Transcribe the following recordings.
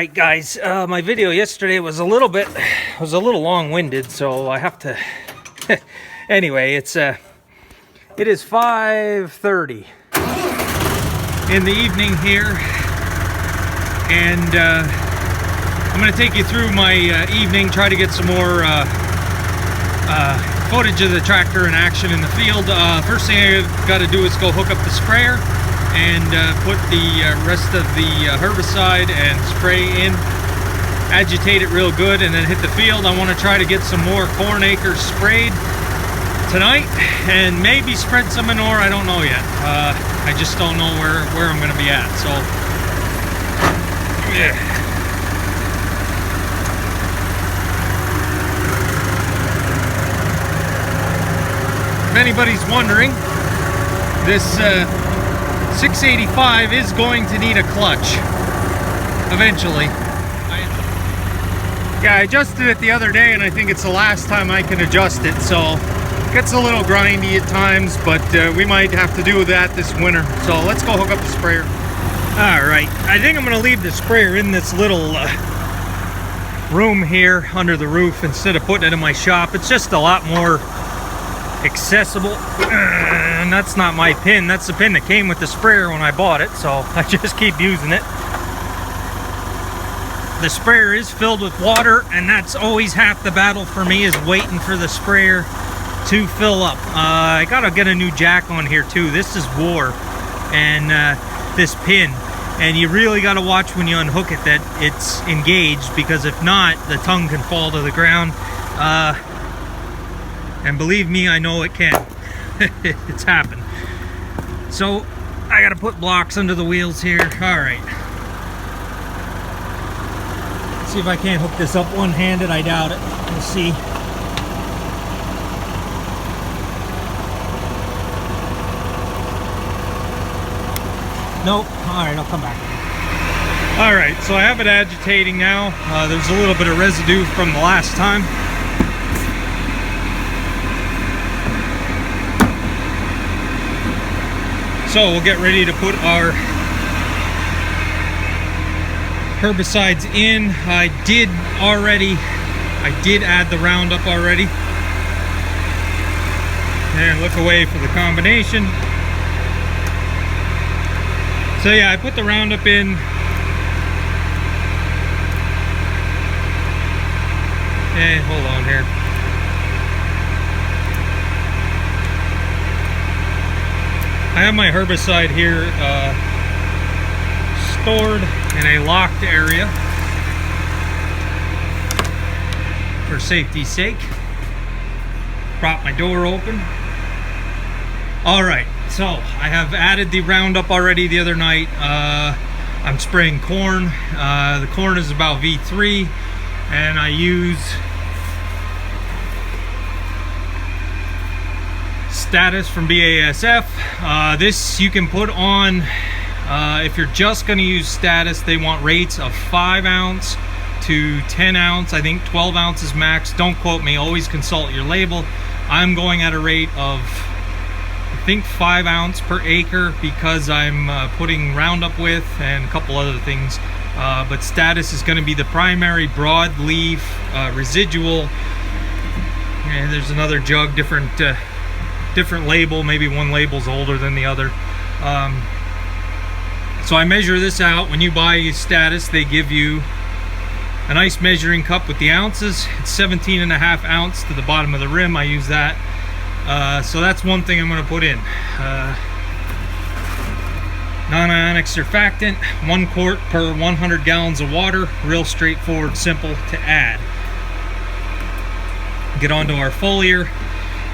right, guys. My video yesterday was a little long-winded, so I have to. Anyway, it is 5:30 in the evening here, and I'm going to take you through my evening. Try to get some more footage of the tractor in action in the field. First thing I've got to do is go hook up the sprayer and put the rest of the herbicide and spray in, agitate it real good, and then hit the field. I want to try to get some more corn acres sprayed tonight and maybe spread some manure. I don't know yet. I just don't know where I'm going to be at. So yeah. If anybody's wondering, this 685 is going to need a clutch eventually. Yeah, I adjusted it the other day, and I think it's the last time I can adjust it, so it gets a little grindy at times, but we might have to do that this winter. So let's go hook up the sprayer. Alright, I think I'm going to leave the sprayer in this little room here under the roof instead of putting it in my shop. It's just a lot more accessible, and that's not my pin. That's the pin that came with the sprayer when I bought it, so I just keep using it. The sprayer is filled with water, and that's always half the battle for me, is waiting for the sprayer to fill up. I gotta get a new jack on here too. This is war, and this pin, and you really got to watch when you unhook it that it's engaged, because if not, the tongue can fall to the ground. And believe me, I know it can. It's happened. So I gotta put blocks under the wheels here. Alright. See if I can't hook this up one-handed. I doubt it. We'll see. Nope. Alright, I'll come back. Alright, so I have it agitating now. There's a little bit of residue from the last time. So we'll get ready to put our herbicides in. I did add the Roundup already. And look away for the combination. So yeah, I put the Roundup in. Hey, hold on here. I have my herbicide here stored in a locked area for safety's sake. Prop my door open. Alright, so I have added the Roundup already the other night. I'm spraying corn. The corn is about V3, and I use Status from BASF. This you can put on, if you're just going to use Status, they want rates of 5 ounce to 10 ounce. I think 12 ounces max. Don't quote me, always consult your label. I'm going at a rate of, I think, 5 ounce per acre, because I'm putting Roundup with and a couple other things. But Status is going to be the primary broadleaf residual. And there's another jug, different label. Maybe one label's older than the other. So I measure this out. When you buy Status, they give you a nice measuring cup with the ounces. It's 17.5 ounce to the bottom of the rim. I use that. So that's one thing I'm going to put in. Non-ionic surfactant, 1 quart per 100 gallons of water. Real straightforward, simple to add. Get onto our foliar.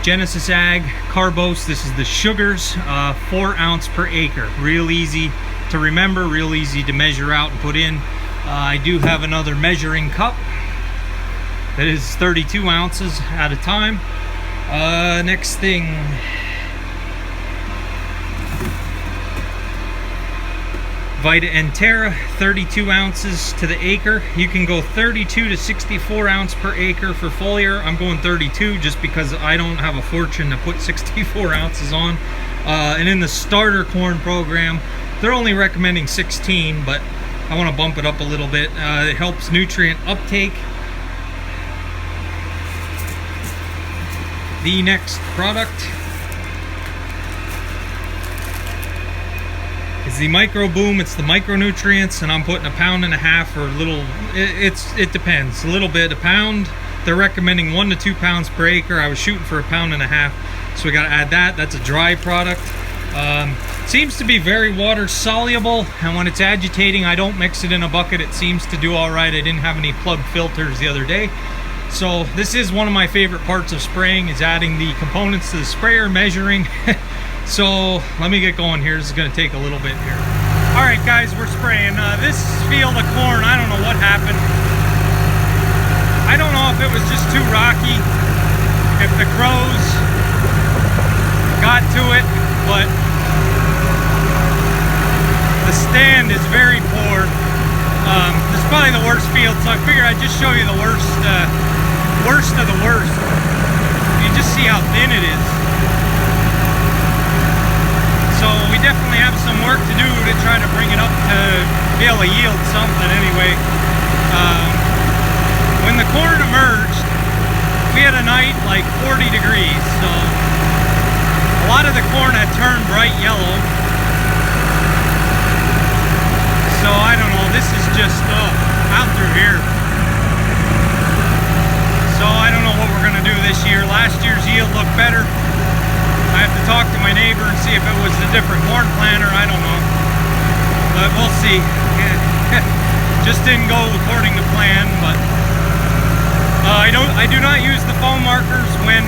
Genesis Ag Carbose, this is the sugars, 4 ounce per acre. Real easy to remember, real easy to measure out and put in. I do have another measuring cup that is 32 ounces at a time. Next thing, Vita Enterra, 32 ounces to the acre. You can go 32 to 64 ounce per acre for foliar. I'm going 32 just because I don't have a fortune to put 64 ounces on. And in the starter corn program, they're only recommending 16, but I want to bump it up a little bit. It helps nutrient uptake. The next product is the Micro Boom. It's the micronutrients, and I'm putting 1.5 pounds or a little. It depends. A little bit. A pound. They're recommending 1 to 2 pounds per acre. I was shooting for 1.5 pounds, so we got to add that. That's a dry product. Seems to be very water soluble, and when it's agitating, I don't mix it in a bucket. It seems to do all right. I didn't have any plug filters the other day. So this is one of my favorite parts of spraying, is adding the components to the sprayer, measuring. So let me get going here. This is going to take a little bit here. All right, guys, we're spraying. This field of corn, I don't know what happened. I don't know if it was just too rocky, if the crows got to it, but the stand is very poor. This is probably the worst field, so I figured I'd just show you the worst of the worst. You just see how thin it is. So we definitely have some work to do to try to bring it up to be able to yield something anyway. When the corn emerged, we had a night like 40 degrees, so a lot of the corn had turned bright yellow. So I don't know, this is just out through here. So I don't know what we're going to do this year. Last year's yield looked better. I have to talk to my neighbor and see if it was a different corn planter. I don't know, but we'll see. Just didn't go according to plan, but I do not use the foam markers when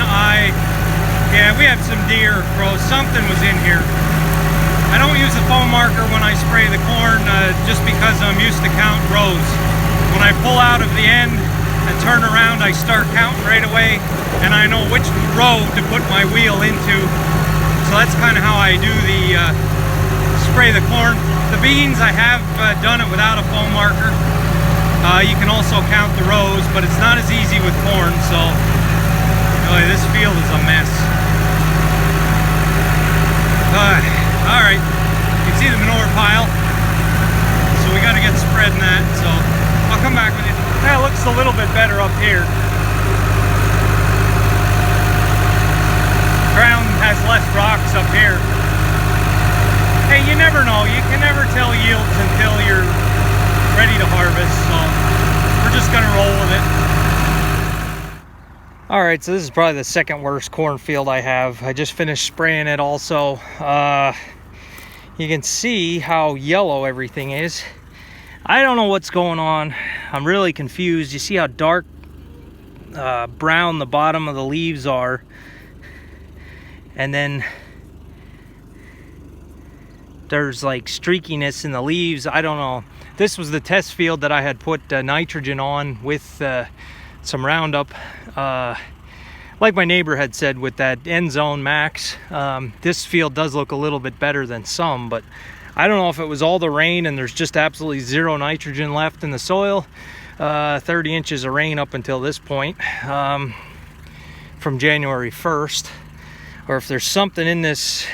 yeah, we have some deer, crows, something was in here. I don't use the foam marker when I spray the corn, just because I'm used to counting rows. When I pull out of the end and turn around, I start counting right away, and I know which row to put my wheel into. So that's kind of how I do the spray the corn. The beans, I have done it without a foam marker. You can also count the rows, but it's not as easy with corn, so really, this field is a mess. All right, you can see the manure pile, so we got to get spreading that, so I'll come back with you. That looks a little bit better up here. Ground has less rocks up here. Hey, you never know. You can never tell yields until you're ready to harvest, so we're just gonna roll with it. All right, so this is probably the second worst cornfield I have. I just finished spraying it also. You can see how yellow everything is. I don't know what's going on. I'm really confused. You see how dark brown the bottom of the leaves are, and then there's like streakiness in the leaves. I don't know. This was the test field that I had put nitrogen on with some Roundup. Like my neighbor had said, with that End Zone Max. This field does look a little bit better than some, but I don't know if it was all the rain and there's just absolutely zero nitrogen left in the soil. 30 inches of rain up until this point, from January 1st, or if there's something in this.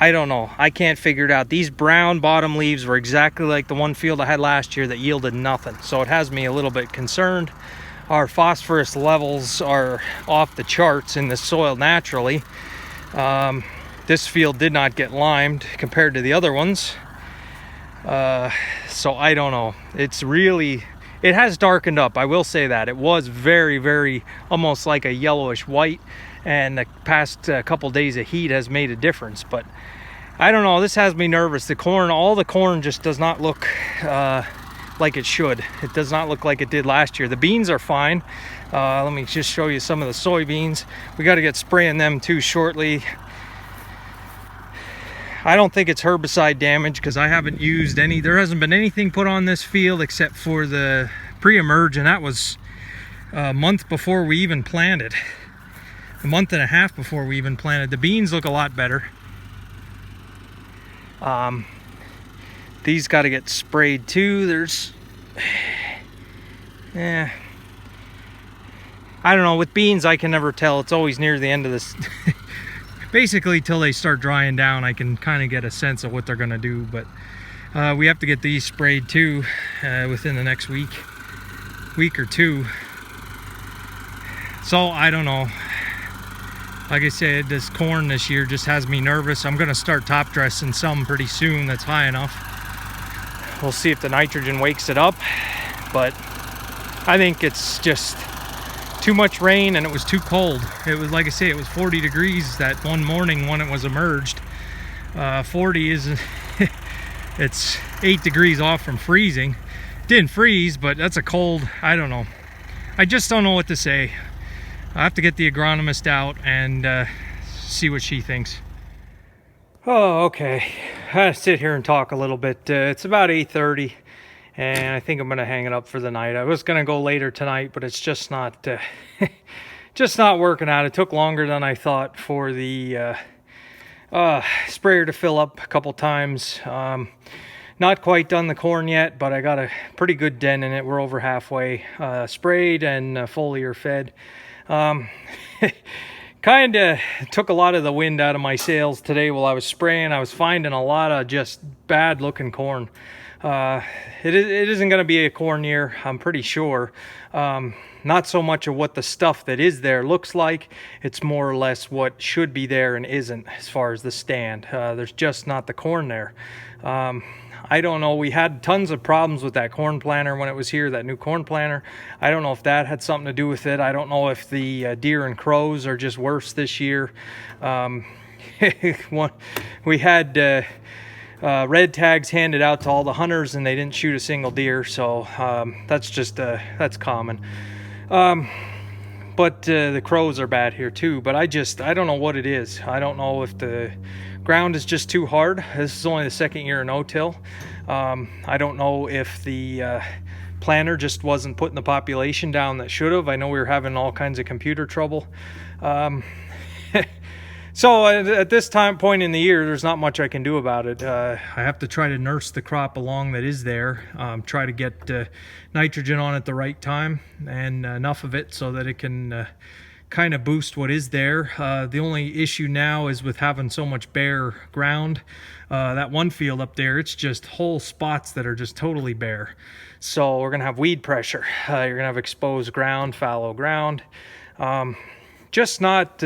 I don't know. I can't figure it out. These brown bottom leaves were exactly like the one field I had last year that yielded nothing. So it has me a little bit concerned. Our phosphorus levels are off the charts in the soil naturally. This field did not get limed compared to the other ones. So I don't know. It's really, it has darkened up. I will say that. It was very, very almost like a yellowish white. And the past couple days of heat has made a difference, but I don't know, this has me nervous. The corn, all the corn just does not look like it should. It does not look like it did last year. The beans are fine. Let me just show you some of the soybeans. We got to get spraying them too shortly. I don't think it's herbicide damage because I haven't used any. There hasn't been anything put on this field except for the pre-emerge, and that was a month before we even planted. A month and a half before we even planted. The beans look a lot better. These got to get sprayed too. There's, I don't know. With beans, I can never tell. It's always near the end of this. Basically, till they start drying down, I can kind of get a sense of what they're going to do. But We have to get these sprayed too within the next week or two. So I don't know. Like I said, this corn this year just has me nervous. I'm gonna start top dressing some pretty soon that's high enough. We'll see if the nitrogen wakes it up, but I think it's just too much rain and it was too cold. It was, like I say, it was 40 degrees that one morning when it was emerged. 40 is, it's 8 degrees off from freezing. Didn't freeze, but that's a cold, I don't know. I just don't know what to say. I have to get the agronomist out and see what she thinks. Oh, okay. I gotta sit here and talk a little bit. It's about 8:30, and I think I'm gonna hang it up for the night. I was gonna go later tonight, but it's just not, just not working out. It took longer than I thought for the sprayer to fill up a couple times. Not quite done the corn yet, but I got a pretty good dent in it. We're over halfway sprayed and foliar fed. Kind of took a lot of the wind out of my sails today while I was spraying. I was finding a lot of just bad looking corn. It isn't going to be a corn year, I'm pretty sure. Not so much of what the stuff that is there looks like. It's more or less what should be there and isn't as far as the stand. There's just not the corn there. I don't know. We had tons of problems with that corn planter when it was here, that new corn planter. I don't know if that had something to do with it. I don't know if the deer and crows are just worse this year. We had red tags handed out to all the hunters and they didn't shoot a single deer. So that's just, that's common. But the crows are bad here too. But I don't know what it is. I don't know if the ground is just too hard. This is only the second year in no-till. I don't know if the planter just wasn't putting the population down that should have. I know we were having all kinds of computer trouble. So at this point in the year, there's not much I can do about it. I have to try to nurse the crop along that is there, try to get nitrogen on at the right time and enough of it so that it can kind of boost what is there. The only issue now is with having so much bare ground. That one field up there, it's just whole spots that are just totally bare. So we're gonna have weed pressure. You're gonna have exposed ground, fallow ground. Just not,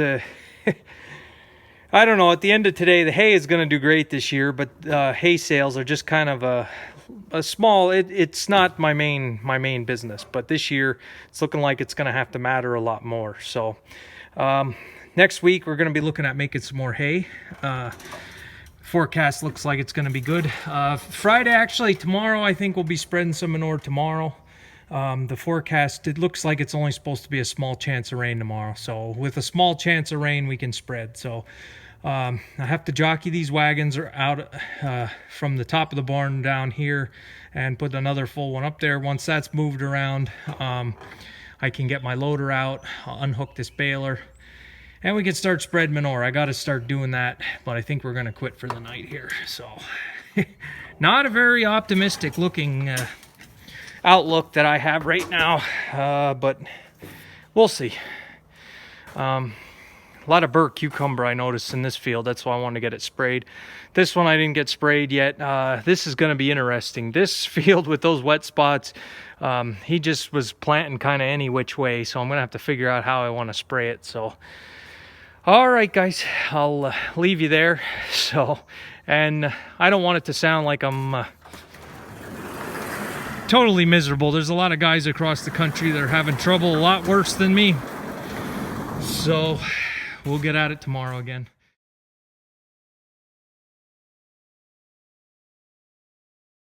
I don't know, at the end of today, the hay is gonna do great this year, but hay sales are just kind of a small, it's not my main business, but this year it's looking like it's going to have to matter a lot more. So next week we're going to be looking at making some more hay. Forecast looks like it's going to be good. Friday, actually tomorrow, I think we'll be spreading some manure tomorrow. The forecast, it looks like it's only supposed to be a small chance of rain tomorrow. So with a small chance of rain, we can spread. So I have to jockey these wagons out from the top of the barn down here and put another full one up there. Once that's moved around, I can get my loader out, I'll unhook this baler, and we can start spreading manure. I got to start doing that, but I think we're going to quit for the night here. So not a very optimistic looking outlook that I have right now, but we'll see. A lot of burr cucumber I noticed in this field. That's why I wanted to get it sprayed. This one I didn't get sprayed yet. This is going to be interesting. This field with those wet spots, he just was planting kind of any which way. So I'm going to have to figure out how I want to spray it. So, all right, guys, I'll leave you there. So, and I don't want it to sound like I'm totally miserable. There's a lot of guys across the country that are having trouble a lot worse than me. So we'll get at it tomorrow again.